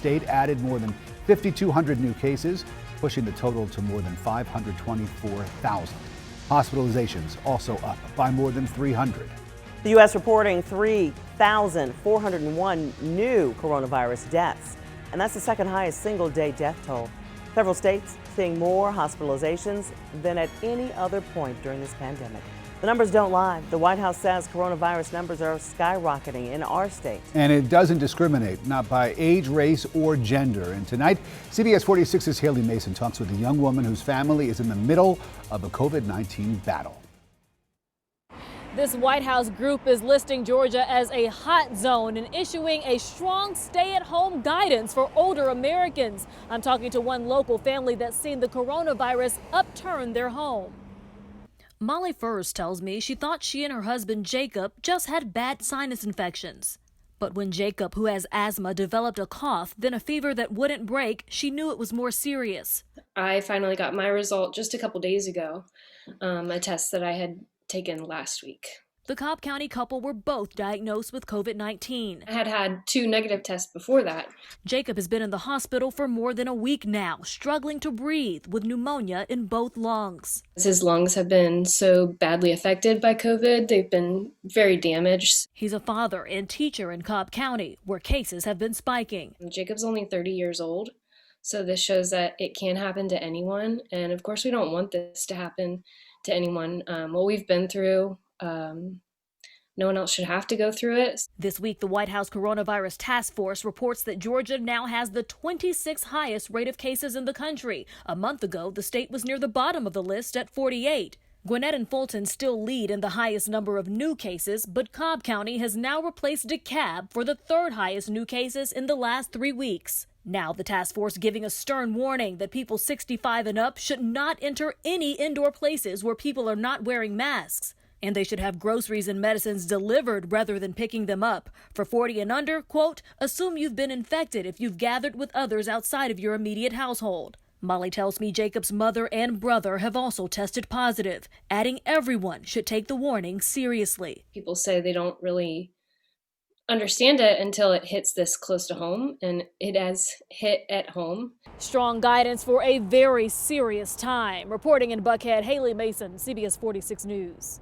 state added more than 5,200 new cases, pushing the total to more than 524,000. Hospitalizations also up by more than 300. The U.S. reporting 3,401 new coronavirus deaths, and that's the second highest single-day death toll. Several states seeing more hospitalizations than at any other point during this pandemic. The numbers don't lie. The White House says coronavirus numbers are skyrocketing in our state. And it doesn't discriminate, not by age, race, or gender. And tonight, CBS 46's Haley Mason talks with a young woman whose family is in the middle of a COVID-19 battle. This White House group is listing Georgia as a hot zone and issuing a strong stay-at-home guidance for older Americans. I'm talking to one local family that's seen the coronavirus upturn their home. Molly first tells me she thought she and her husband Jacob just had bad sinus infections. But when Jacob, who has asthma, developed a cough, then a fever that wouldn't break, she knew it was more serious. I finally got my result just a couple days ago, a test that I had taken last week. The Cobb County couple were both diagnosed with COVID-19. I had had 2 negative tests before that. Jacob has been in the hospital for more than a week now, struggling to breathe with pneumonia in both lungs. His lungs have been so badly affected by COVID. They've been very damaged. He's a father and teacher in Cobb County, where cases have been spiking. Jacob's only 30 years old, so this shows that it can happen to anyone. And of course, we don't want this to happen to anyone. What we've been through, no one else should have to go through it. This week, the White House Coronavirus Task Force reports that Georgia now has the 26th highest rate of cases in the country. A month ago, the state was near the bottom of the list at 48. Gwinnett and Fulton still lead in the highest number of new cases, but Cobb County has now replaced DeKalb for the 3rd highest new cases in the last 3 weeks. Now the task force giving a stern warning that people 65 and up should not enter any indoor places where people are not wearing masks. And they should have groceries and medicines delivered rather than picking them up. For 40 and under, quote, assume you've been infected if you've gathered with others outside of your immediate household. Molly tells me Jacob's mother and brother have also tested positive, adding everyone should take the warning seriously. People say they don't really understand it until it hits this close to home, and it has hit at home. Strong guidance for a very serious time. Reporting in Buckhead, Haley Mason, CBS 46 News.